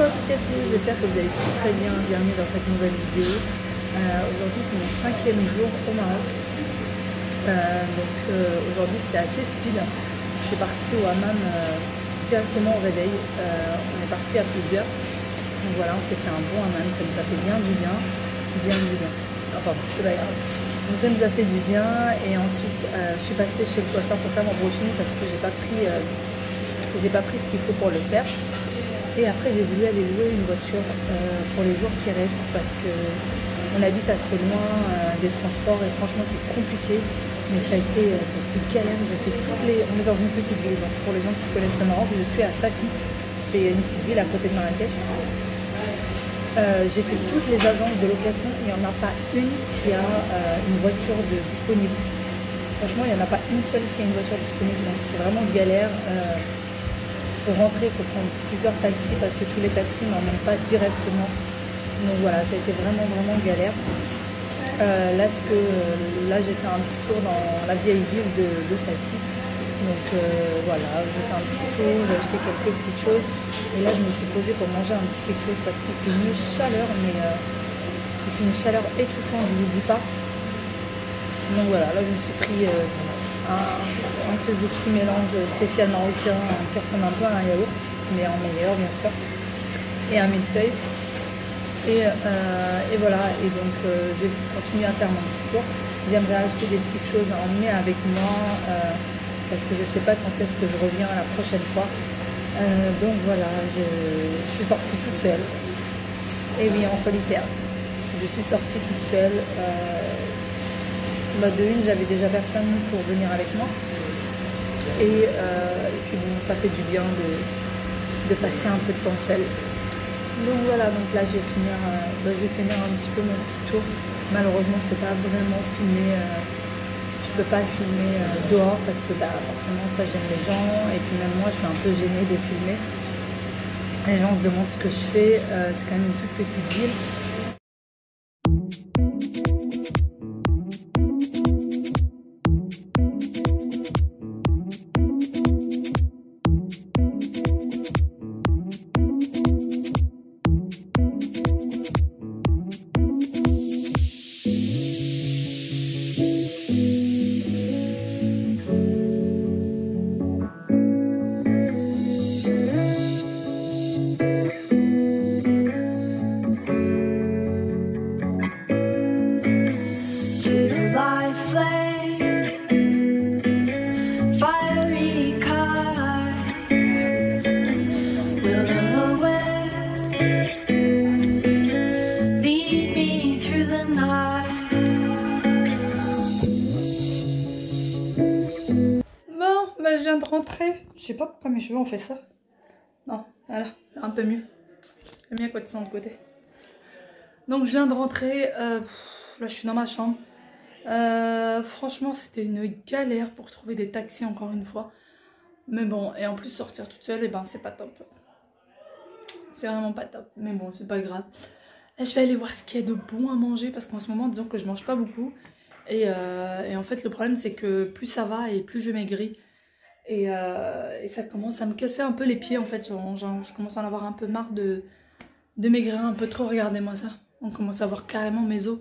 Bonsoir à toutes et à tous, j'espère que vous allez tous très bien, bienvenue dans cette nouvelle vidéo. Aujourd'hui c'est mon 5e jour au Maroc. Aujourd'hui c'était assez speed. Je suis partie au hammam directement au réveil. On est parti à plusieurs. Donc voilà, on s'est fait un bon hammam, ça nous a fait bien du bien. Enfin, c'est pas grave. Donc ça nous a fait du bien et ensuite je suis passée chez le coiffeur pour faire mon brushing parce que j'ai pas pris ce qu'il faut pour le faire. Et après j'ai voulu aller louer une voiture pour les jours qui restent parce que on habite assez loin des transports et franchement c'est compliqué, mais ça a été galère. J'ai fait on est dans une petite ville, donc pour les gens qui connaissent le Maroc, je suis à Safi, c'est une petite ville à côté de Marrakech. J'ai fait toutes les agences de location, il n'y en a pas une qui a une voiture disponible. Franchement il n'y en a pas une seule qui a une voiture disponible, donc c'est vraiment galère. Pour rentrer, il faut prendre plusieurs taxis parce que tous les taxis n'emmènent pas directement. Donc voilà, ça a été vraiment galère. Là, j'ai fait un petit tour dans la vieille ville de Safi. Donc voilà, j'ai fait un petit tour, j'ai acheté quelques petites choses. Et là, je me suis posée pour manger un petit quelque chose parce qu'il fait une chaleur, mais il fait une chaleur étouffante, je ne vous dis pas. Donc voilà, là, je me suis pris un espèce de petit mélange spécial marocain qui ressemble un peu à un yaourt, mais en meilleur bien sûr, et un millefeuille. Et voilà, et donc je vais continuer à faire mon petit tour. J'aimerais acheter des petites choses à emmener avec moi parce que je ne sais pas quand est-ce que je reviens la prochaine fois. Donc voilà, je suis sortie toute seule. Et oui, en solitaire. Je suis sortie toute seule. De une, j'avais déjà personne pour venir avec moi. Et puis bon, ça fait du bien de passer un peu de temps seul. Donc voilà, donc là je vais finir un petit peu mon petit tour. Malheureusement je peux pas vraiment filmer, dehors parce que forcément ça gêne les gens. Et puis même moi je suis un peu gênée de filmer. Les gens se demandent ce que je fais, c'est quand même une toute petite ville. Je viens de rentrer. Je sais pas pourquoi mes cheveux ont fait ça. Non, voilà, un peu mieux. J'aime bien quand ils sont de côté. Donc je viens de rentrer. Là je suis dans ma chambre. Franchement c'était une galère pour trouver des taxis encore une fois. Mais bon, et en plus sortir toute seule, et ben c'est pas top. C'est vraiment pas top. Mais bon, c'est pas grave. Là je vais aller voir ce qu'il y a de bon à manger parce qu'en ce moment disons que je mange pas beaucoup. Et en fait le problème c'est que plus ça va et plus je maigris. Et ça commence à me casser un peu les pieds en fait. Je commence à en avoir un peu marre de maigrir un peu trop. Regardez-moi ça. On commence à voir carrément mes os.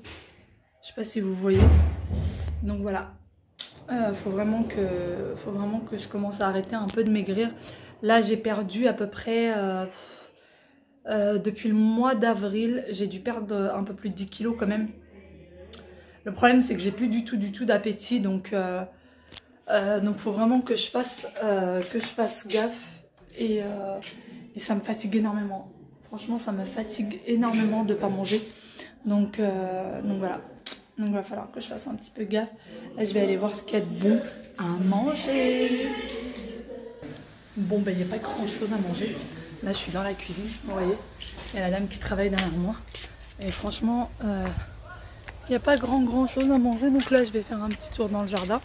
Je sais pas si vous voyez. Donc voilà. Faut vraiment que je commence à arrêter un peu de maigrir. Là j'ai perdu à peu près depuis le mois d'avril. J'ai dû perdre un peu plus de 10 kilos quand même. Le problème c'est que j'ai plus du tout d'appétit. Donc faut vraiment que je fasse gaffe et ça me fatigue énormément. Franchement ça me fatigue énormément de pas manger. Donc voilà. Donc il va falloir que je fasse un petit peu gaffe. Là je vais aller voir ce qu'il y a de bon à manger. Bon ben il n'y a pas grand chose à manger. Là je suis dans la cuisine, vous voyez. Il y a la dame qui travaille derrière moi. Et franchement il n'y a pas grand chose à manger. Donc là je vais faire un petit tour dans le jardin.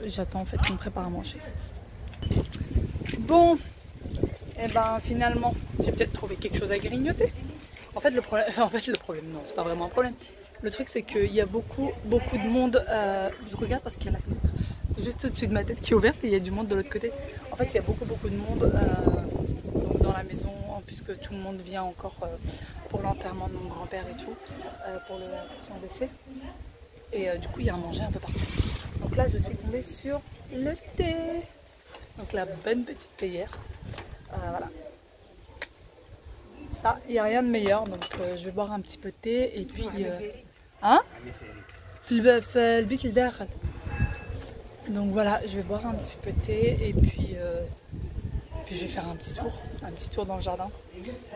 J'attends en fait qu'on me prépare à manger. Bon, et ben finalement, j'ai peut-être trouvé quelque chose à grignoter. En fait le problème, non, c'est pas vraiment un problème. Le truc c'est qu'il y a beaucoup de monde. Je regarde parce qu'il y a la fenêtre juste au-dessus de ma tête qui est ouverte et il y a du monde de l'autre côté. En fait il y a beaucoup de monde donc dans la maison, puisque tout le monde vient encore pour l'enterrement de mon grand-père et tout, pour son décès. Et du coup il y a à manger un peu partout. Donc là je suis tombée sur le thé. Donc la bonne petite théière. Voilà. Ça, il n'y a rien de meilleur. Donc je vais boire un petit peu de thé et puis... hein? Donc voilà, je vais boire un petit peu de thé et puis je vais faire un petit tour dans le jardin.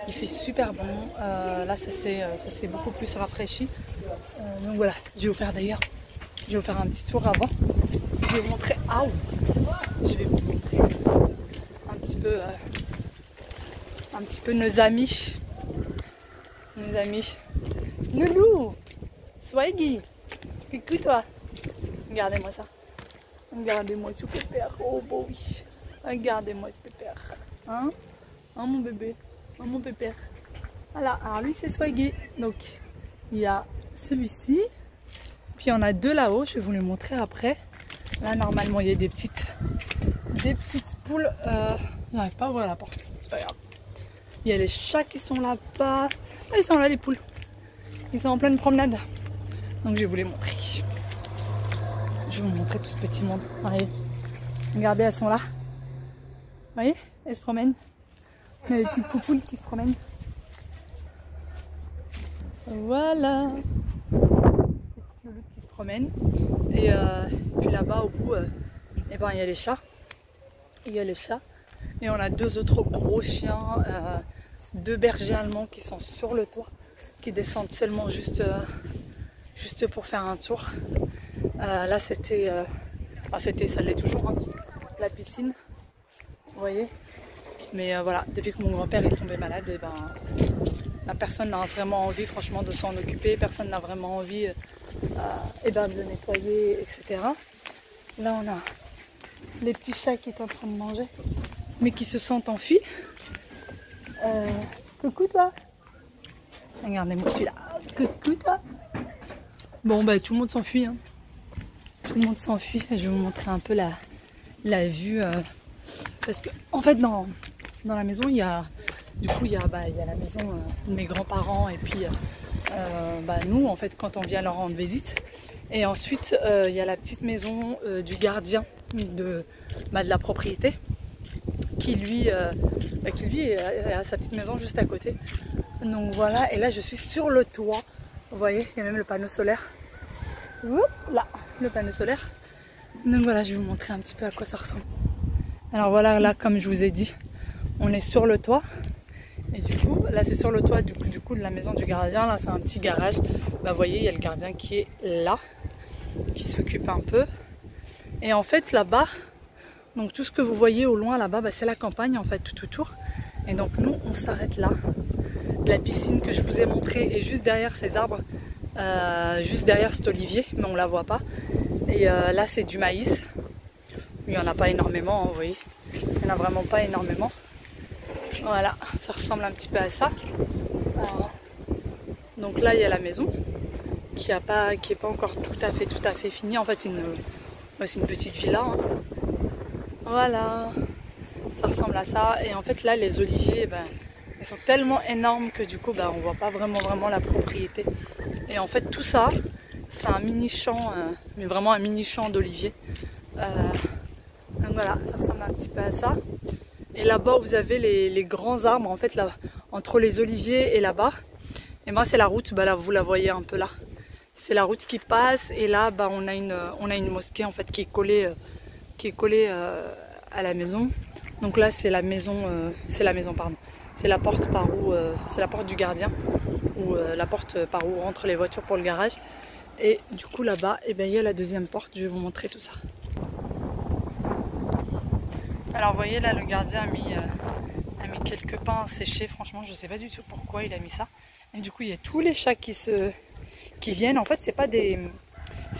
Il fait super bon. Là, ça s'est beaucoup plus rafraîchi. Donc voilà, je vais vous faire un petit tour avant. Je vais vous montrer. Je vais vous montrer un petit peu nos amis. Loulou, Swaggy, écoute-toi. Regardez-moi ça. Regardez-moi ce pépère. Oh beau oui. Regardez-moi ce pépère. Hein mon bébé. Mon pépère. Voilà, alors lui c'est Swaggy. Donc il y a celui-ci. Puis il y en a deux là-haut, je vais vous les montrer après. Là normalement il y a des petites poules. Je n'arrive pas à ouvrir la porte, c'est pas grave. Il y a les chats qui sont là-bas. Ah, ils sont là les poules. Ils sont en pleine promenade. Donc je vais vous les montrer. Je vais vous montrer tout ce petit monde. Allez. Regardez, elles sont là. Vous voyez? Elles se promènent. Il y a des petites poupoules qui se promènent. Voilà. Des petites louloutes qui se promènent. Et puis là-bas au bout, il y a les chats. Et on a deux autres gros chiens, deux bergers allemands qui sont sur le toit, qui descendent seulement juste pour faire un tour. Là c'était, ça l'est toujours, hein, la piscine, vous voyez. Mais voilà, depuis que mon grand-père est tombé malade, et personne n'a vraiment envie franchement de s'en occuper, personne n'a vraiment envie de le nettoyer, etc. Là on a les petits chats qui sont en train de manger, mais qui se sentent enfuis. Coucou toi. Regardez-moi celui-là. Coucou toi. Bon tout le monde s'enfuit. Hein. Tout le monde s'enfuit. Je vais vous montrer un peu la vue. Parce que en fait dans la maison il y a la maison de mes grands-parents et puis nous en fait quand on vient leur rendre visite. Et ensuite il y a la petite maison du gardien de la propriété qui lui a sa petite maison juste à côté. Donc voilà, et là je suis sur le toit. Vous voyez, il y a même le panneau solaire. Là, le panneau solaire. Donc voilà, je vais vous montrer un petit peu à quoi ça ressemble. Alors voilà, là comme je vous ai dit, on est sur le toit. Et du coup, là c'est sur le toit du coup de la maison du gardien. Là c'est un petit garage. Vous voyez, il y a le gardien qui est là, qui s'occupe un peu. Et en fait là-bas, donc tout ce que vous voyez au loin là-bas, c'est la campagne en fait tout autour. Et donc nous on s'arrête là. La piscine que je vous ai montrée est juste derrière ces arbres, juste derrière cet olivier, mais on la voit pas. Et là c'est du maïs. Il n'y en a pas énormément, hein, vous voyez. Il n'y en a vraiment pas énormément. Voilà, ça ressemble un petit peu à ça. Donc là il y a la maison qui est pas encore tout à fait finie. En fait c'est une petite villa. Hein. Voilà, ça ressemble à ça. Et en fait là les oliviers, ils sont tellement énormes que du coup on voit pas vraiment la propriété. Et en fait tout ça, c'est un mini champ, mais vraiment un mini champ d'oliviers. Donc voilà, ça ressemble un petit peu à ça. Et là-bas vous avez les grands arbres en fait là, entre les oliviers et là-bas. Et moi c'est la route, là vous la voyez un peu là. C'est la route qui passe et là on a une mosquée en fait qui est collée à la maison. Donc là c'est la maison, pardon. C'est la porte c'est la porte du gardien ou la porte par où rentrent les voitures pour le garage. Et du coup là-bas, il y a la deuxième porte. Je vais vous montrer tout ça. Alors vous voyez là le gardien a mis quelques pains séchés. Franchement je sais pas du tout pourquoi il a mis ça. Et du coup il y a tous les chats qui viennent. En fait c'est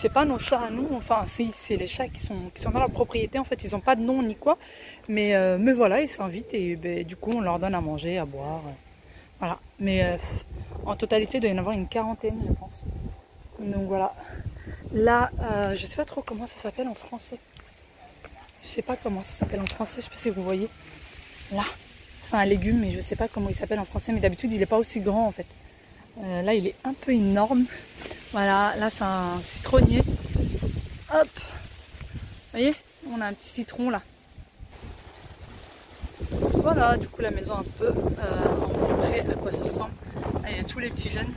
pas nos chats à nous, enfin c'est les chats qui sont dans la propriété. En fait ils n'ont pas de nom ni quoi, mais voilà, ils s'invitent et du coup on leur donne à manger, à boire, voilà. Mais en totalité il doit y en avoir une quarantaine je pense. Donc voilà, là je sais pas trop comment ça s'appelle en français. Je sais pas comment ça s'appelle en français, je sais pas si vous voyez. Là, c'est un légume, mais je sais pas comment il s'appelle en français. Mais d'habitude, il est pas aussi grand en fait. Là, il est un peu énorme. Voilà, là, c'est un citronnier. Hop! Vous voyez? On a un petit citron là. Voilà, du coup, la maison un peu. On va vous montrer à quoi ça ressemble. Là, il y a tous les petits jeunes.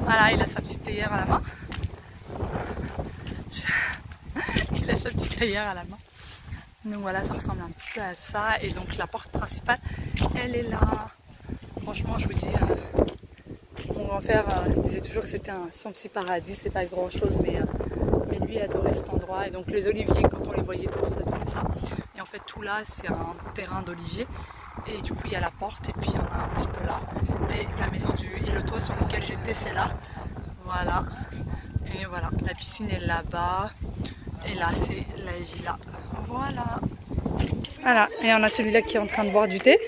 Voilà, il a sa petite théière à la main. Il a sa petite théière à la main. Donc voilà, ça ressemble un petit peu à ça. Et donc la porte principale, elle est là. Franchement, je vous dis, mon grand-père disait toujours que c'était son petit paradis. C'est pas grand chose, mais lui adorait cet endroit. Et donc les oliviers, quand on les voyait de haut, ça donnait ça. Et en fait, tout là, c'est un terrain d'olivier. Et du coup, il y a la porte. Et puis, il y en a un petit peu là. Et la maison et le toit sur lequel j'étais, c'est là. Voilà. Et voilà, la piscine est là-bas. Et là, c'est la villa. Voilà. Voilà, et on a celui-là qui est en train de boire du thé,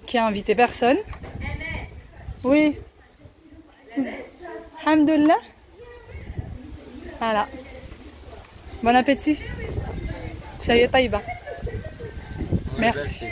qui a invité personne. Oui. Alhamdoulilah. Voilà. Bon appétit. Shaya Taïba. Merci.